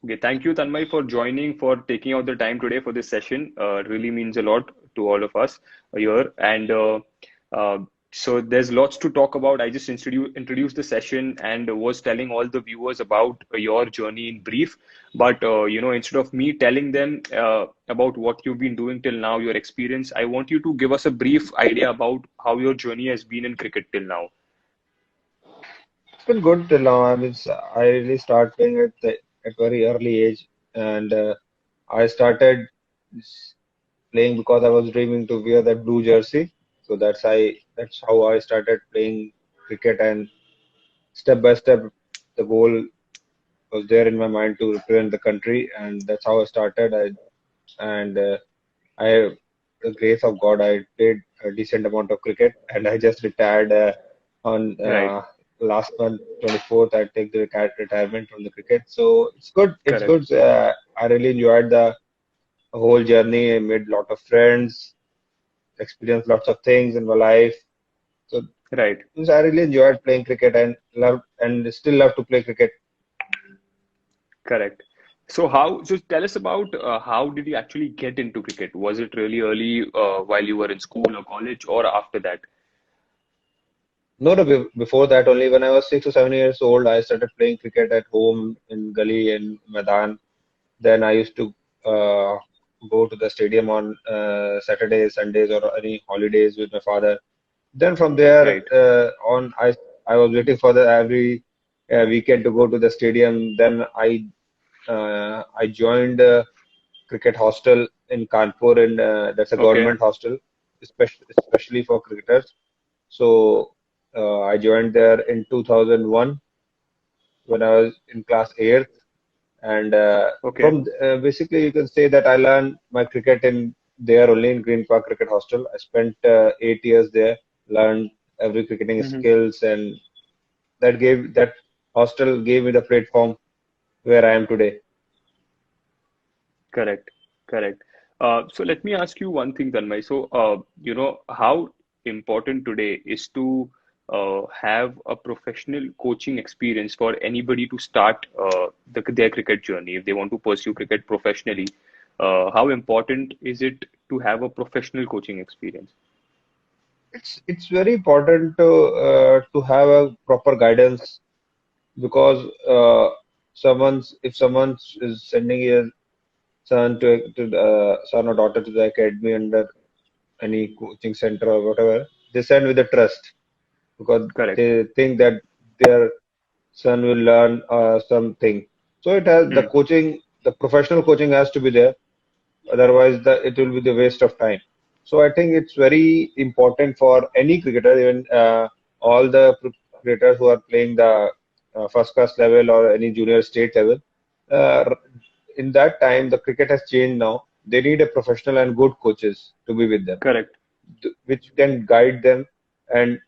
Okay, thank you, Tanmay, for joining, for taking out the time today for this session. It really means a lot to all of us here. And uh, so there's lots to talk about. I just introduced the session and was telling all the viewers about your journey in brief. But instead of me telling them about what you've been doing till now, your experience, I want you to give us a brief idea about how your journey has been in cricket till now. It's been good till now. I really started playing at very early age, and I started s- playing because I was dreaming to wear that blue jersey. So that's how I started playing cricket, and step by step, the goal was there in my mind to represent the country, and that's how I started. I, the grace of God, I played a decent amount of cricket, and I just retired on Right, last month, 24th. I take the retirement from the cricket, so it's good. It's correct, good. I really enjoyed the whole journey. I made a lot of friends, experienced lots of things in my life. So right. I really enjoyed playing cricket and still love to play cricket. Correct. So tell us about how did you actually get into cricket? Was it really early while you were in school or college or after that? No, no, before that, only when I was 6 or 7 years old, I started playing cricket at home in Gully in Madan. Then I used to go to the stadium on Saturdays, Sundays, or any holidays with my father. Then from there Right. on, I was waiting for the every weekend to go to the stadium. Then I joined cricket hostel in Kanpur, and that's a Okay. government hostel, especially for cricketers. So I joined there in 2001 when I was in class 8th, and Okay. basically you can say that I learned my cricket in there only in Green Park Cricket Hostel. I spent 8 years there, learned every cricketing Hmm. skills, and that hostel gave me the platform where I am today. Correct. Correct. So let me ask you one thing, Tanmay. So, how important today is to have a professional coaching experience for anybody to start their cricket journey if they want to pursue cricket professionally. How important is it to have a professional coaching experience? It's very important to have a proper guidance because someone's if someone is sending a son or daughter to the academy under any coaching center or whatever, they send with a trust because Correct. they think that their son will learn something. So Hmm. the professional coaching has to be there. Otherwise, it will be the waste of time. So I think it's very important for any cricketer, even all the cricketers who are playing the first class level or any junior state level. Uh, in that time, the cricket has changed now. They need a professional and good coaches to be with them, Correct. which can guide them. And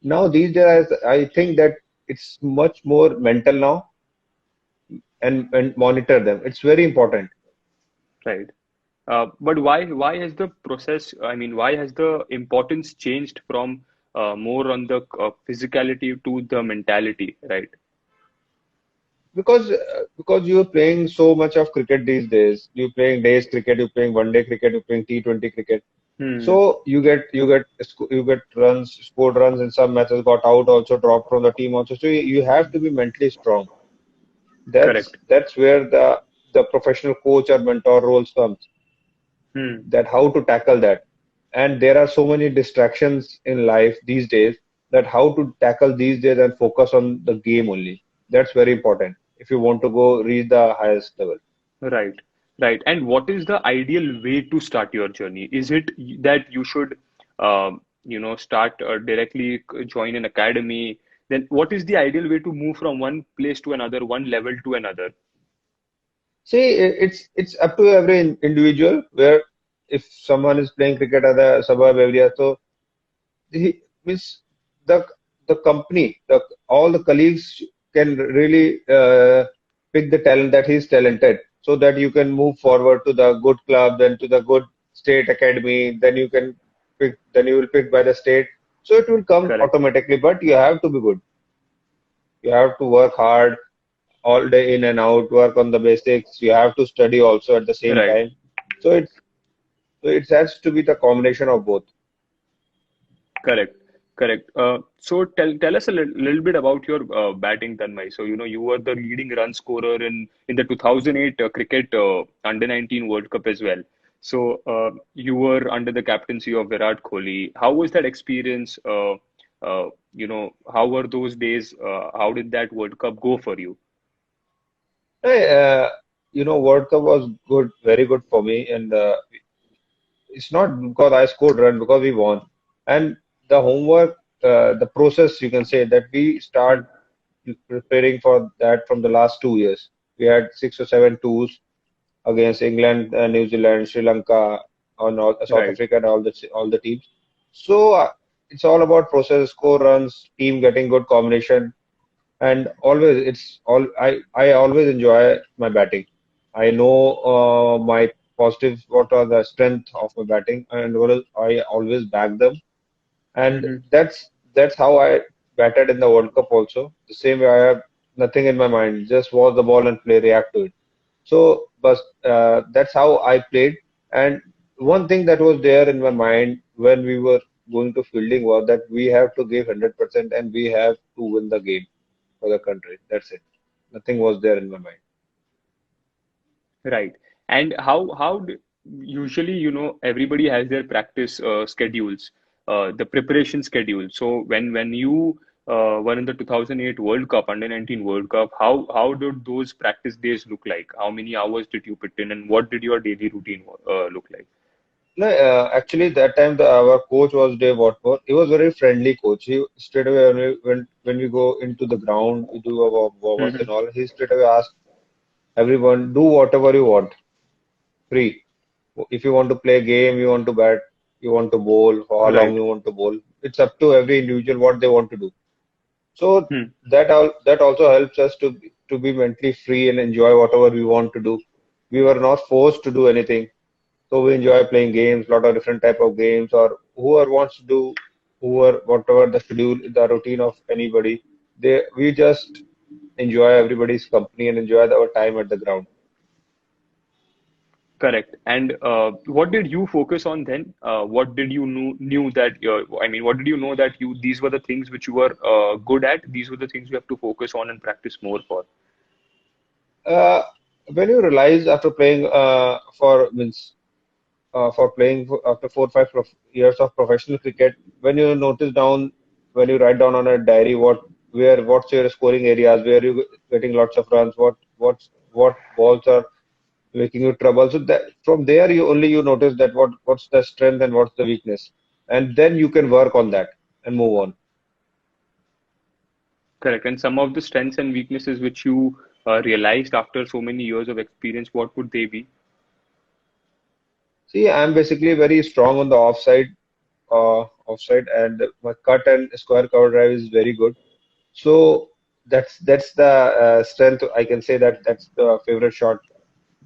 now these days, I think that it's much more mental now and monitor them. It's very important. Right. But why has the process, I mean, why has the importance changed from more on the physicality to the mentality, right? Because you're playing so much of cricket these days. You're playing days cricket, you're playing one day cricket, you're playing T20 cricket. Hmm. So you get runs, scored runs in some matches, got out also, dropped from the team also. So you have to be mentally strong. That's Correct. that's where the professional coach or mentor roles comes. Hmm. That how to tackle that. And there are so many distractions in life these days that how to tackle these days and focus on the game only. That's very important if you want to go reach the highest level. Right. Right. And what is the ideal way to start your journey? Is it that you should, start directly join an academy? Then what is the ideal way to move from one place to another, one level to another? See, it's up to every individual where if someone is playing cricket at the suburb area, so he means the the company, all the colleagues can really pick the talent that he's talented, so that you can move forward to the good club, then to the good state academy, then you will pick by the state. So it will come Correct. automatically, but you have to be good. You have to work hard all day in and out, work on the basics. You have to study also at the same Right. time. So it has to be the combination of both. Correct. Correct. So tell us a little bit about your batting, Tanmay. So you were the leading run scorer in the 2008 cricket under 19 World Cup as well. So you were under the captaincy of Virat Kohli. How was that experience? How were those days? How did that World Cup go for you? Hey, World Cup was good, very good for me, and it's not because I scored run because we won. And the homework, the process, you can say that we start Hmm. preparing for that from the last 2 years. We had 6 or 7 tours against England, New Zealand, Sri Lanka, or South Right. Africa, and all the teams. So it's all about process, score runs, team getting good combination, and always it's all I always enjoy my batting. I know my positives, what are the strength of my batting, and I always back them, and Hmm. that's how I batted in the World Cup also. The same way I have nothing in my mind, just watch the ball and play, react to it. So, but that's how I played. And one thing that was there in my mind when we were going to fielding was that we have to give 100% and we have to win the game for the country. That's it. Nothing was there in my mind. Right. And usually, everybody has their practice schedules, the preparation schedule. So when you were in the 2008 World Cup, under 19 World Cup, how did those practice days look like? How many hours did you put in, and what did your daily routine look like? No, actually, that time our coach was Dave Watford. He was very friendly coach. He straight away when we go into the ground, we do our warm-ups and Hmm. all. He straight away asked everyone, do whatever you want, free. If you want to play a game, you want to bat, you want to bowl, for how long Right. you want to bowl. It's up to every individual what they want to do. So Hmm. that also helps us to be mentally free and enjoy whatever we want to do. We were not forced to do anything. So we enjoy playing games, lot of different type of games, or whoever wants to do, whoever whatever the schedule, the routine of anybody. We just enjoy everybody's company and enjoy our time at the ground. Correct. And what did you focus on then? What did you knew that I mean, what did you know that you these were the things which you were good at? These were the things you have to focus on and practice more for. Uh, when you realize after playing for playing after 4 or 5 years of professional cricket, when you notice down, when you write down on a diary what's your scoring areas, where you getting lots of runs, what balls are making you trouble. So that from there you notice that what's the strength and what's the weakness, and then you can work on that and move on. Correct. And some of the strengths and weaknesses which you realized after so many years of experience, what would they be? See, I'm basically very strong on the offside, and my cut and square cover drive is very good. So that's the strength. I can say that that's the favorite shot.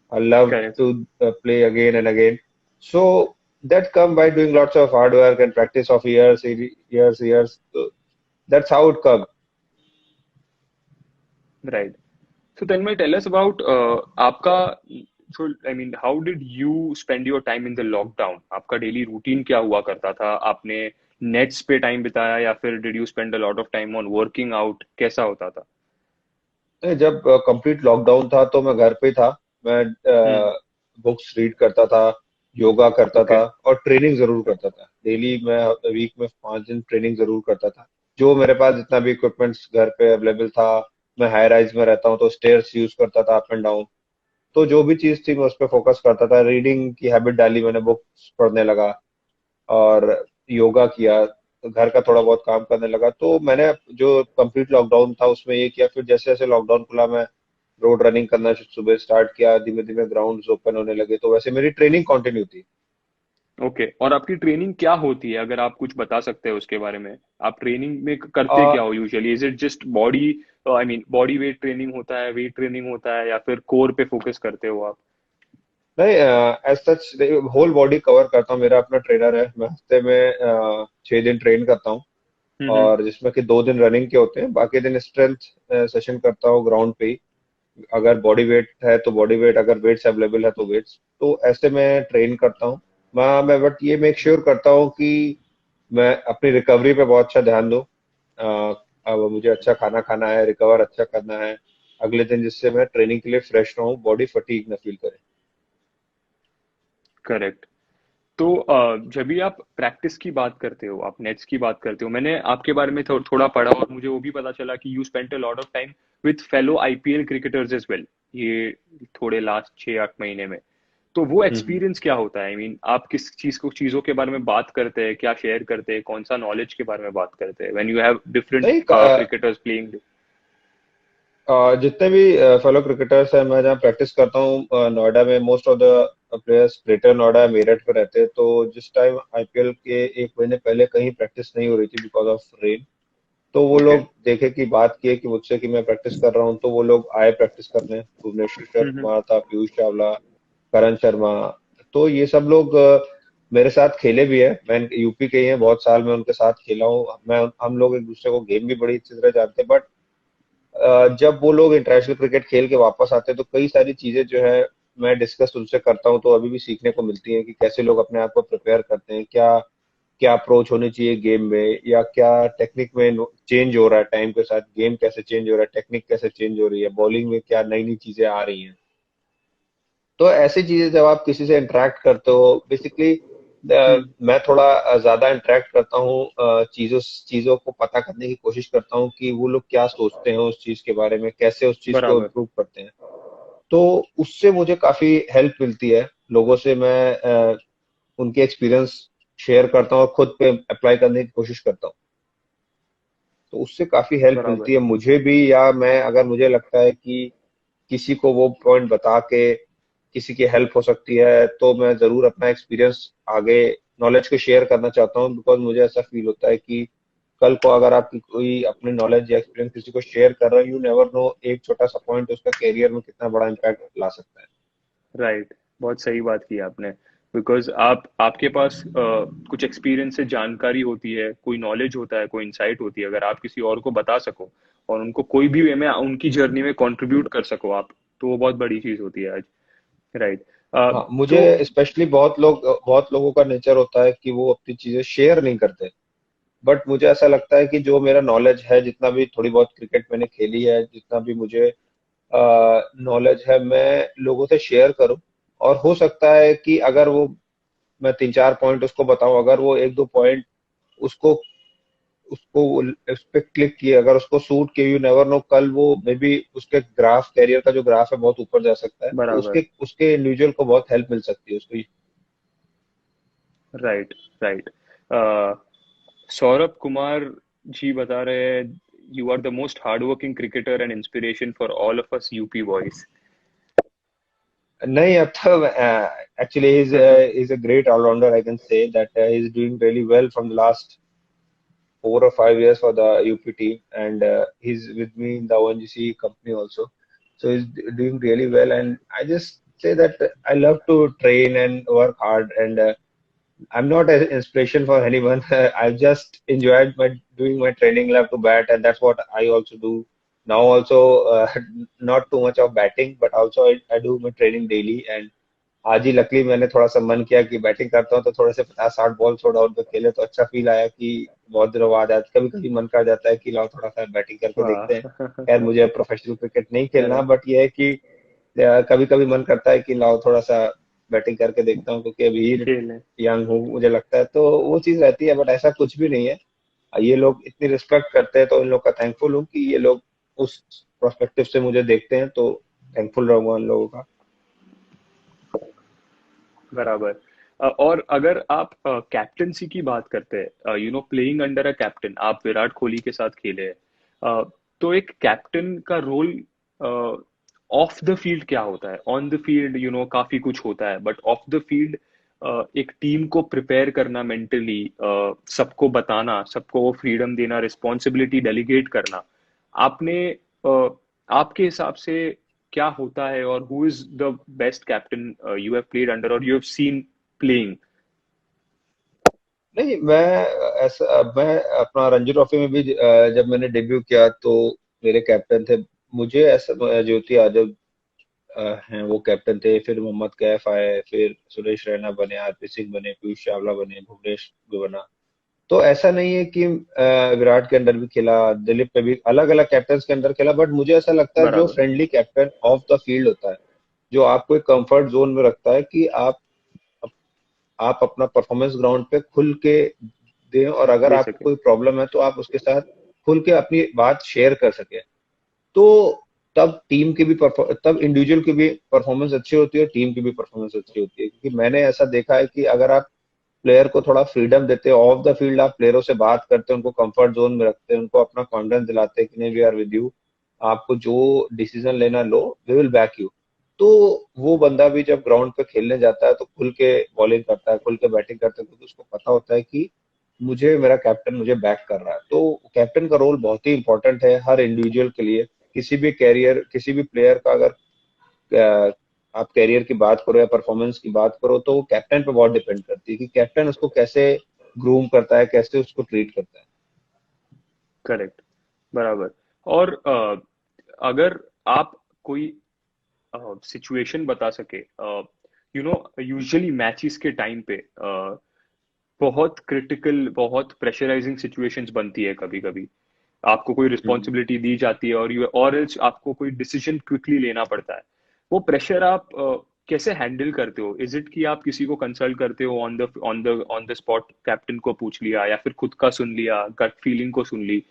I love Correct. to play again and again. So that come by doing lots of hard work and practice of years. So that's how it comes. Right. So then, may tell us about आपका so I mean, how did you spend your time in the lockdown? आपका daily routine क्या हुआ करता था? आपने nets पे time बिताया या फिर did you spend a lot of time on working out? कैसा होता था? जब कंप्लीट लॉकडाउन था तो मैं घर पे था। मैं हम्म. बुक्स रीड करता था, योगा करता था Okay. और ट्रेनिंग जरूर करता था। डेली मैं वीक में 5 दिन ट्रेनिंग जरूर करता था। जो मेरे पास जितना भी इक्विपमेंट्स घर पे अवेलेबल था, मैं हाई राइज में रहता हूँ तो स्टेयर्स यूज करता था अप एंड डाउन। तो जो भी चीज थी मैं उस पर फोकस करता था। रीडिंग की हैबिट डाली मैंने, बुक्स पढ़ने लगा और योगा किया, तो घर का थोड़ा बहुत काम करने लगा। तो मैंने जो कंप्लीट लॉकडाउन था उसमें ये किया। फिर जैसे जैसे लॉकडाउन खुला मैं रोड रनिंग करना सुबह स्टार्ट किया, धीमे धीमे ग्राउंड्स ओपन होने लगे, तो वैसे मेरी ट्रेनिंग कंटिन्यू थी। ओके, और आपकी ट्रेनिंग क्या होती है अगर आप कुछ बता सकते हैं उसके बारे में? आप ट्रेनिंग में करते आ, क्या हो usually? Is it just body I mean body weight training होता है, वेट ट्रेनिंग होता है, या फिर कोर पे फोकस करते हो आप? नहीं, as such whole body cover करता हूँ। मेरा अपना ट्रेनर है, मैं हफ्ते में 6 दिन ट्रेन करता हूँ, हम्म. और जिसमें कि 2 दिन रनिंग के होते हैं, बाकी दिन स्ट्रेंथ सेशन करता हूँ ग्राउंड पे ही। अगर बॉडी वेट है तो बॉडी वेट, अगर वेट्स अवेलेबल है तो वेट्स, तो ऐसे मैं ट्रेन करता हूँ। मैं बट ये मेक श्योर करता हूँ कि मैं अपनी रिकवरी पे बहुत अच्छा ध्यान दूँ। अब मुझे अच्छा खाना खाना है, रिकवर अच्छा करना है अगले दिन, जिससे मैं ट्रेनिंग के लिए फ्रेश रहूँ, बॉडी फटीग ना फील करे। करेक्ट। तो जब भी आप प्रैक्टिस की बात करते हो, आप नेट्स की बात करते हो, मैंने आपके बारे में थोड़ा पढ़ा और मुझे वो भी पता चला कि you spent a lot of time with fellow IPL cricketers as well, ये थोड़े लास्ट 6-8 महीने में। तो वो हम्म। एक्सपीरियंस क्या होता है? आई मीन आप किस चीजों के बारे में बात करते हैं, क्या शेयर करते हैं, कौन सा नॉलेज के बारे में बात करते हैं व्हेन यू हैव डिफरेंट नहीं, क्रिकेटर्स प्लेइंग? जितने भी फेलो क्रिकेटर्स हैं, मैं जहाँ प्रैक्टिस करता हूँ नोएडा में, most of the players greater Noida Meerut में रहते हैं। तो जिस टाइम आईपीएल के 1 महीने पहले कहीं प्रैक्टिस नहीं हो रही थी बिकॉज ऑफ रेन, तो वो ओके। लोग देखे कि बात किए कि मुझसे कि मैं प्रैक्टिस कर रहा हूँ, तो वो लोग आए प्रैक्टिस करने। भुवनेश्वर हम्म। कुमार था, पीयूष चावला, करण शर्मा, तो ये सब लोग मेरे साथ खेले भी है। मैं यूपी के ही हैं, बहुत साल मैं उनके साथ खेला हूँ। मैं हम लोग एक दूसरे को गेम भी बड़ी अच्छी तरह जानते हैं। बट जब वो लोग इंटरनेशनल क्रिकेट खेल के वापस आते हैं तो कई सारी चीजें जो है मैं डिस्कस उनसे करता हूँ, तो अभी भी सीखने को मिलती है कि कैसे लोग अपने आप को प्रिपेयर करते हैं, क्या क्या अप्रोच होनी चाहिए गेम में, या क्या टेक्निक में चेंज हो रहा है टाइम के साथ, गेम कैसे चेंज हो रहा है, टेक्निक कैसे चेंज हो रही है, बॉलिंग में क्या नई नई चीजें आ रही हैं। तो ऐसी चीजें जब आप किसी से इंटरेक्ट करते हो, बेसिकली हम्म। मैं थोड़ा ज्यादा इंटरेक्ट करता हूँ, चीजों चीजों को पता करने की कोशिश करता हूँ कि वो लोग क्या सोचते हैं उस चीज के बारे में, कैसे उस चीज को बराबर। इम्प्रूव करते हैं। तो उससे मुझे काफी हेल्प मिलती है। लोगों से मैं उनके एक्सपीरियंस शेयर करता हूँ और खुद पे अप्लाई करने की कोशिश करता हूँ। तो उससे काफी हेल्प बराबर। मिलती है मुझे भी। या मैं, अगर मुझे लगता है कि किसी को वो पॉइंट बता के किसी की हेल्प हो सकती है, तो मैं जरूर अपना एक्सपीरियंस आगे, नॉलेज को शेयर करना चाहता हूँ। बिकॉज मुझे ऐसा फील होता है कि कल को अगर आपकी कोई अपनी नॉलेज या एक्सपीरियंस किसी को शेयर कर रहे हो, यू नेवर नो, एक छोटा सा पॉइंट उसका करियर में कितना बड़ा इम्पैक्ट ला सकता है। राइट। बहुत सही बात की आपने। बिकॉज आपके पास कुछ एक्सपीरियंस से जानकारी होती है, कोई नॉलेज होता है, कोई इंसाइट होती है, अगर आप किसी और को बता सको और उनको कोई भी वे में उनकी जर्नी में कंट्रीब्यूट कर सको आप, तो वो बहुत बड़ी चीज होती है आज। राइट। हाँ, मुझे तो स्पेशली बहुत लोगों का नेचर होता है कि वो अपनी चीजें शेयर नहीं करते। बट मुझे ऐसा लगता है कि जो मेरा नॉलेज है, जितना भी थोड़ी बहुत क्रिकेट मैंने खेली है, जितना भी मुझे नॉलेज है, मैं लोगों से शेयर करूं। और हो सकता है कि अगर वो, मैं 3-4 पॉइंट उसको बताऊं, अगर वो 1-2 पॉइंट उसको उसको उस पे क्लिक किए, अगर उसको सूट किए, यू नेवर नो, कल वो मे बी उसके ग्राफ, कैरियर का जो ग्राफ है बहुत ऊपर जा सकता है। तो बराबर। उसके उसके इंडिविजुअल को बहुत हेल्प मिल सकती है उसको। राइट। राइट। सौरभ कुमार जी बता रहे हैं, you are the most hard working cricketer and inspiration for all of us UP boys. नहीं, अब तो actually he's a great all-rounder. I can say that he's doing really well from the last 4 or 5 years for the UP team, and he's with me in the ONGC company also. So he's doing really well, and I just say that I love to train and work hard, and I'm not an inspiration for anyone. I just enjoyed my doing my training, love to bat, and that's what I also do now. Also, not too much of batting, but also I do my training daily. And आज ही luckily मैंने थोड़ा सा मन किया कि batting करता हूँ, तो थोड़े से 50-60 बॉल थोड़ा आउट पे खेले, तो अच्छा फील आया कि बहुत दिनों बाद आज कभी कभी मन कर जाता है कि लाओ थोड़ा सा बैटिंग करके देखते हैं। वाह। खैर, मुझे प्रोफेशनल क्रिकेट नहीं खेलना, करेक्ट। बट ये है कि कभी कभी मन करता है कि लाओ थोड़ा सा बैटिंग करके देखता हूँ, क्योंकि अभी खेलें। यंग हूँ मुझे लगता है, तो वो चीज रहती है। बट ऐसा कुछ भी नहीं है। ये लोग इतनी रिस्पेक्ट करते हैं, तो इन लोग का थैंकफुल हूँ कि ये लोग उस प्रोस्पेक्टिव से मुझे देखते हैं, तो थैंकफुल रहूंगा उन लोगों का। बराबर। और अगर आप कैप्टनसी की बात करते हैं, प्लेइंग अंडर अ कैप्टन, आप विराट कोहली के साथ खेले हैं। तो एक कैप्टन का रोल ऑफ द फील्ड क्या होता है? ऑन द फील्ड काफी कुछ होता है, बट ऑफ द फील्ड एक टीम को प्रिपेयर करना मेंटली, सबको बताना, सबको वो फ्रीडम देना, रिस्पॉन्सिबिलिटी डेलीगेट करना, आपने आपके हिसाब से क्या होता है? और who is the best captain you have played under और यू हैव सीन प्लेइंग? नहीं, मैं अपना रणजी ट्रॉफी में भी जब मैंने डेब्यू किया, तो मेरे कैप्टन थे मुझे ऐसा ज्योति यादव हैं, वो कैप्टन थे, फिर मोहम्मद कैफ आए, फिर सुरेश रैना बने, आरपी सिंह बने, पीयूष चावला बने, भुवनेश भी बना। तो ऐसा नहीं है कि विराट के अंदर भी खेला, दिलीप पे भी अलग अलग कैप्टन के अंदर खेला, बट मुझे ऐसा लगता है जो बराबर। Friendly captain of the field होता है, जो आपको एक कंफर्ट जोन में रखता है कि आप अपना परफॉर्मेंस ग्राउंड पे खुल के दें, और अगर दे आपको सके। कोई प्रॉब्लम है तो आप उसके साथ खुल के अपनी बात शेयर कर सके। तो तब टीम की भी तब इंडिविजुअल की भी परफॉर्मेंस अच्छी होती है, टीम की भी परफॉर्मेंस अच्छी होती है, क्योंकि मैंने ऐसा देखा है कि अगर आप प्लेयर को थोड़ा फ्रीडम देते हो ऑफ द फील्ड, आप प्लेयरों से बात करते हैं, उनको कंफर्ट जोन में रखते हैं, उनको अपना कॉन्फिडेंस दिलाते हैं कि नहीं, वी आर विद यू, आपको जो डिसीजन लेना लो, वी विल बैक यू। तो वो बंदा भी जब ग्राउंड पे खेलने जाता है तो खुल के बॉलिंग करता है, खुल के बैटिंग करता है, क्योंकि उसको पता होता है कि मुझे मेरा कैप्टन मुझे बैक कर रहा है। तो कैप्टन का रोल बहुत ही इंपॉर्टेंट है हर इंडिविजुअल के लिए। किसी भी प्लेयर का अगर अ, आप कैरियर की बात करो या परफॉर्मेंस की बात करो, तो वो कैप्टन पे बहुत डिपेंड करती है कि कैप्टन उसको कैसे ग्रूम करता है, कैसे उसको ट्रीट करता है। करेक्ट। बराबर। और अगर आप कोई सिचुएशन बता सके, यूजुअली मैचेस के टाइम पे बहुत क्रिटिकल, बहुत प्रेशराइजिंग सिचुएशंस बनती है कभी कभी। आपको कोई हम्म। रिस्पॉन्सिबिलिटी दी जाती है और एल्स आपको कोई डिसीजन क्विकली लेना पड़ता है। वो प्रेशर आप कैसे हैंडल करते हो? इज इट कि आप किसी को कंसल्ट करते हो, ऑन द स्पॉट कैप्टन को पूछ लिया, या फिर खुद का सुन लिया, गट फीलिंग को सुन ली?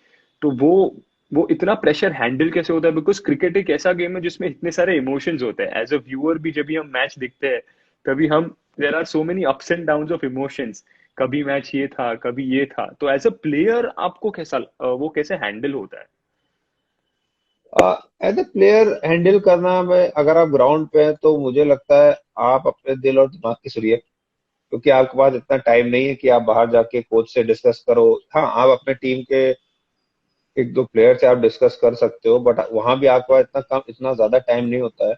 तो वो इतना प्रेशर हैंडल कैसे होता है? बिकॉज क्रिकेट एक ऐसा गेम है जिसमें इतने सारे इमोशंस होते हैं। एज अ व्यूअर भी जब भी हम मैच देखते हैं, तभी हम there are so many ups and down of emotions. कभी मैच ये था, कभी ये था। तो एज अ प्लेयर आपको कैसा वो कैसे हैंडल होता है? एज ए प्लेयर हैंडल करना में, अगर आप ग्राउंड पे हैं तो मुझे लगता है आप अपने दिल और दिमाग की सुनिए, क्योंकि आपके पास इतना टाइम नहीं है कि आप बाहर जाके कोच से डिस्कस करो। हाँ, आप अपने टीम के एक दो प्लेयर से आप डिस्कस कर सकते हो, बट वहां भी आपके पास इतना ज्यादा टाइम नहीं होता है।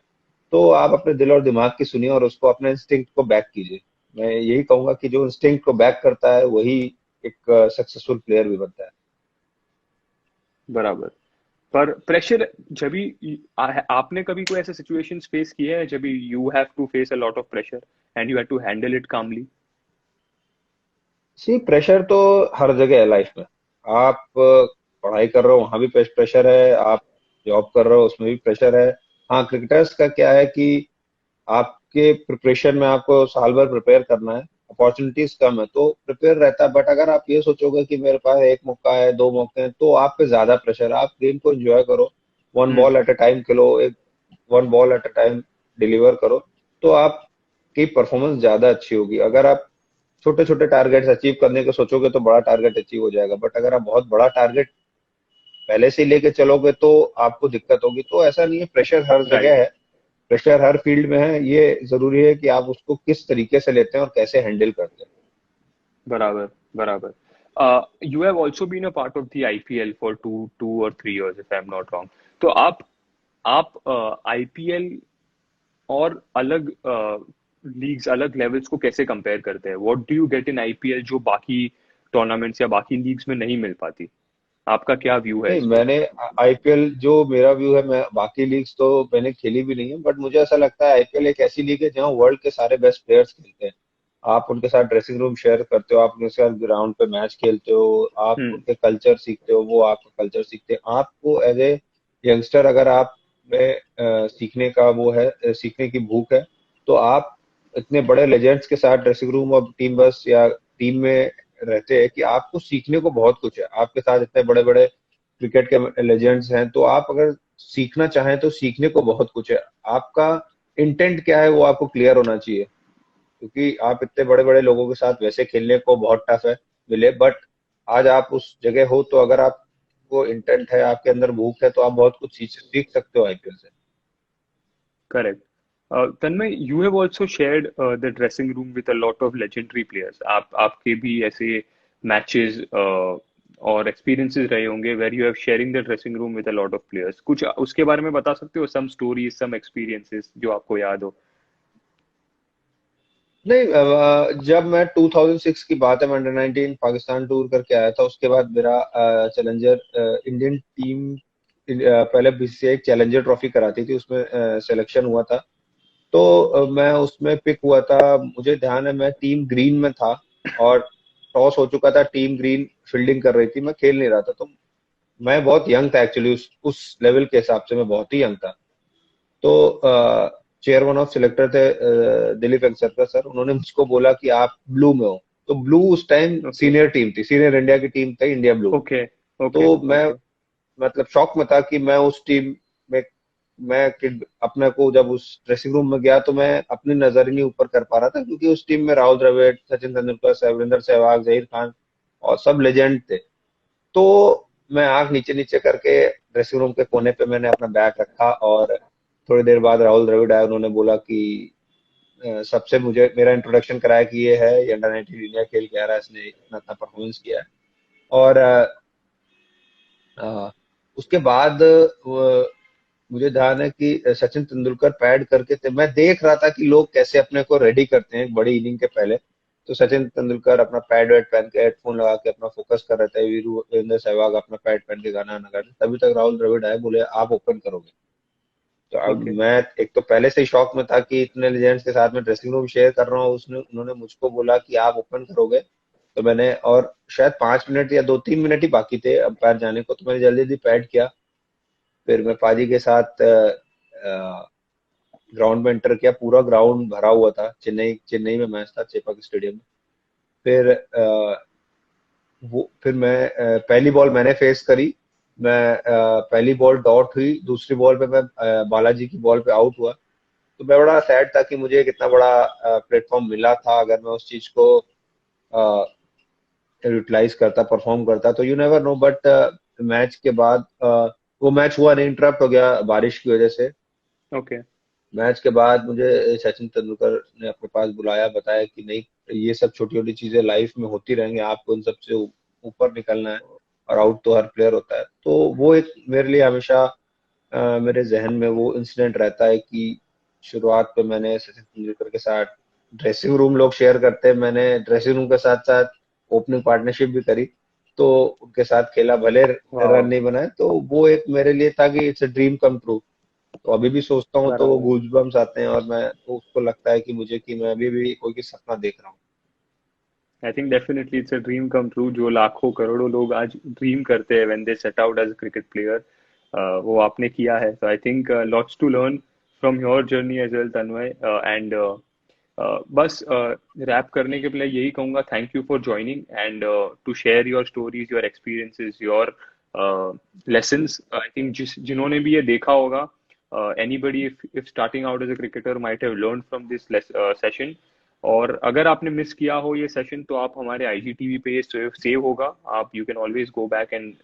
तो आप अपने दिल और दिमाग की सुनिए और उसको अपने इंस्टिंक्ट को बैक कीजिए। मैं यही कहूंगा कि जो इंस्टिंक्ट को बैक करता है वही एक सक्सेसफुल प्लेयर भी बनता है। बराबर। पर प्रेशर जब भी आपने कभी कोई ऐसे सिचुएशंस फेस किए हैं जब you have to face a lot of pressure and you have to handle it calmly? See, pressure तो हर जगह है लाइफ में। आप पढ़ाई कर रहे हो, वहां भी प्रेशर है, आप जॉब कर रहे हो, उसमें भी प्रेशर है। हाँ, क्रिकेटर्स का क्या है कि आपके प्रिपरेशन में आपको साल भर प्रिपेयर करना है, अपॉर्चुनिटीज कम है तो प्रिपेयर रहता है, बट अगर आप ये सोचोगे कि मेरे पास एक मौका है, दो मौके हैं, तो आप पे ज्यादा प्रेशर है। आप गेम को एंजॉय करो, one hmm. Ball at a time खेलो, एक one ball at a time deliver करो, तो आपकी परफॉर्मेंस ज्यादा अच्छी होगी। अगर आप छोटे छोटे टारगेट्स अचीव करने को सोचोगे तो बड़ा टारगेट अचीव हो जाएगा, बट अगर आप बहुत बड़ा टारगेट पहले से ही लेके चलोगे तो आपको दिक्कत होगी। तो ऐसा नहीं है, प्रेशर हर जगह राइट। है, प्रेशर हर फील्ड में है। ये जरूरी है कि आप उसको किस तरीके से लेते हैं और कैसे हैंडल करते हैं। बराबर। बराबर। You have also been a part of the IPL for 2 or 3 years, if I am not wrong. तो आप आईपीएल और अलग लीग्स, अलग लेवल्स को कैसे कंपेयर करते हैं? What do you get in IPL जो बाकी टूर्नामेंट्स या बाकी लीग्स में नहीं मिल पाती? आपका क्या व्यू है नहीं, इस पे? मैंने आईपीएल, जो मेरा व्यू है, मैं बाकी लीग्स तो मैंने खेली भी नहीं है, बट मुझे ऐसा लगता है आईपीएल एक ऐसी लीग है जहाँ वर्ल्ड के सारे बेस्ट प्लेयर्स खेलते हैं। आप उनके साथ ड्रेसिंग रूम शेयर करते हो, आप उनके साथ ग्राउंड पे मैच खेलते हो, आप हम्म। उनके कल्चर सीखते हो, वो आपका कल्चर सीखते हैं। आपको एज ए यंगस्टर, अगर आप में सीखने का वो है, सीखने की भूख है, तो आप इतने बड़े लेजेंड्स के साथ ड्रेसिंग रूम और टीम बस या टीम में रहते हैं कि आपको सीखने को बहुत कुछ है। आपके साथ इतने बड़े बड़े क्रिकेट के लेजेंड्स हैं, तो आप अगर सीखना चाहें तो सीखने को बहुत कुछ है। आपका इंटेंट क्या है वो आपको क्लियर होना चाहिए, क्योंकि आप इतने बड़े बड़े लोगों के साथ वैसे खेलने को बहुत टफ है मिले, बट आज आप उस जगह हो तो अगर आपको इंटेंट है, आपके अंदर भूख है, तो आप बहुत कुछ सीख सीख सकते हो आईपीएल से। Correct. Tanmay, you have also shared the dressing room with a lot of legendary players. आपके भी ऐसे मैचेस और एक्सपीरियंसेस रहे होंगे where you have sharing the dressing room with a lot of players. कुछ उसके बारे में बता सकते हो? सम स्टोरीज, सम एक्सपीरियंसेस जो आपको याद हो? नहीं, जब मैं 2006 की बात है, मैं अंडर 19 पाकिस्तान टूर करके आया था, उसके बाद मेरा चैलेंजर इंडियन टीम पहले बीसीसीआई चैलेंजर ट्रॉफी कराती थी, उसमें सिलेक्शन हुआ था। तो मैं उसमें पिक हुआ था। मुझे ध्यान है मैं टीम ग्रीन में था और टॉस हो चुका था, टीम ग्रीन फील्डिंग कर रही थी, मैं खेल नहीं रहा था। तो मैं बहुत यंग था एक्चुअली, उस लेवल के हिसाब से मैं बहुत ही यंग था। तो चेयरमैन ऑफ सिलेक्टर थे दिलीप वेंगसरकर सर, उन्होंने मुझको बोला कि आप ब्लू में हो। तो ब्लू उस टाइम ओके सीनियर टीम थी, सीनियर इंडिया की टीम थी, इंडिया ब्लू। ओके तो ओके मैं ओके मतलब शौक में था कि मैं उस टीम में, अपने को जब उस ड्रेसिंग रूम में गया तो मैं अपनी नजर ही नहीं ऊपर कर पा रहा था, क्योंकि उस टीम में राहुल द्रविड़, सचिन तेंदुलकर, वीरेंद्र सहवाग, जहीर खान और सब लेजेंड थे। तो मैं आंख नीचे नीचे करके ड्रेसिंग रूम के कोने पे मैंने अपना बैग रखा और थोड़ी देर बाद राहुल द्रविड़ आए। उन्होंने बोला कि सबसे मुझे मेरा इंट्रोडक्शन कराया कि ये अंडर 19 इंडिया खेल के आ रहा है, इसने इतना इतना परफॉर्मेंस किया है। और उसके बाद मुझे ध्यान है कि सचिन तेंदुलकर पैड करके थे, मैं देख रहा था कि लोग कैसे अपने को रेडी करते हैं एक बड़ी इनिंग के पहले। तो सचिन तेंदुलकर अपना पैड वैड पहन के, हेडफोन लगा के अपना फोकस कर रहे थे, वीरेंद्र सहवाग अपना पैड पहन के गाना गाना गा रहे थे। तभी तक राहुल द्रविड़ आए, बोले आप ओपन करोगे। तो अब ओके मैं एक तो पहले से ही शौक में था कि इतने लेजेंड्स के साथ में ड्रेसिंग रूम शेयर कर रहा हूँ, उसने उन्होंने मुझको बोला कि आप ओपन करोगे। तो मैंने, और शायद 5 मिनट या 2-3 मिनट ही बाकी थे अंपायर जाने को, तो मैंने जल्दी जल्दी पैड किया। फिर मैं पाजी के साथ ग्राउंड में एंटर किया। पूरा ग्राउंड भरा हुआ था, चेन्नई चेन्नई में मैच था, चेपक स्टेडियम में। फिर फिर मैं पहली बॉल मैंने फेस करी। मैं पहली बॉल डॉट हुई, दूसरी बॉल पे मैं बालाजी की बॉल पे आउट हुआ। तो मैं बड़ा सैड था कि मुझे एक इतना बड़ा प्लेटफॉर्म मिला था, अगर मैं उस चीज को यूटिलाइज करता, परफॉर्म करता, तो you never know. But match के बाद वो मैच हुआ नहीं, इंटरप्ट हो गया बारिश की वजह से। ओके मैच के बाद मुझे सचिन तेंदुलकर ने अपने पास बुलाया, बताया कि नहीं, ये सब छोटी छोटी चीजें लाइफ में होती रहेंगी, आपको इन सबसे ऊपर निकलना है, और आउट तो हर प्लेयर होता है। तो वो एक मेरे लिए हमेशा मेरे जहन में वो इंसिडेंट रहता है कि शुरुआत पे मैंने सचिन तेंदुलकर के साथ ड्रेसिंग रूम लोग शेयर करते हैं, मैंने ड्रेसिंग रूम के साथ साथ ओपनिंग पार्टनरशिप भी करी। तो उनके साथ खेला, भले रन वाह नहीं बनाए, तो वो एक मेरे लिए था कि it's a dream come true. तो अभी भी सोचता हूँ तो वो बराबर गूजबम्स आते हैं, और मैं तो उसको लगता है कि मुझे कि मैं अभी भी कोई की सपना देख रहा हूँ। I think definitely it's a dream come true जो लाखों करोड़ों लोग आज ड्रीम करते हैं when they set out as a cricket player, वो आपने किया है। So I think lots to learn from your journey as well Tanmay. And बस रैप करने के पहले यही कहूंगा, thank you for joining and to share your stories, your experiences, your lessons. I think जिन्होंने भी ये देखा होगा, anybody if starting out as a cricketer might have learn from this session. और अगर आपने मिस किया हो ये सेशन तो आप हमारे आईजीटीवी पे सेव होगा, आप you can always go back and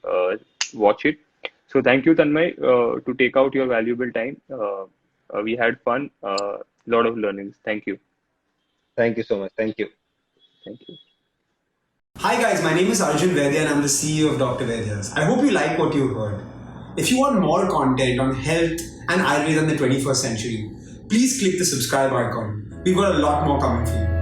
watch it. So thank you, Tanmay, to take out your valuable time. We had fun, lot of learnings. Thank you. Thank you so much, thank you. Thank you. Hi guys, my name is Arjun Vaidya and I'm the CEO of Dr. Vaidya's. I hope you like what you heard. If you want more content on health and Ayurveda in the 21st century, please click the subscribe icon. We've got a lot more coming for you.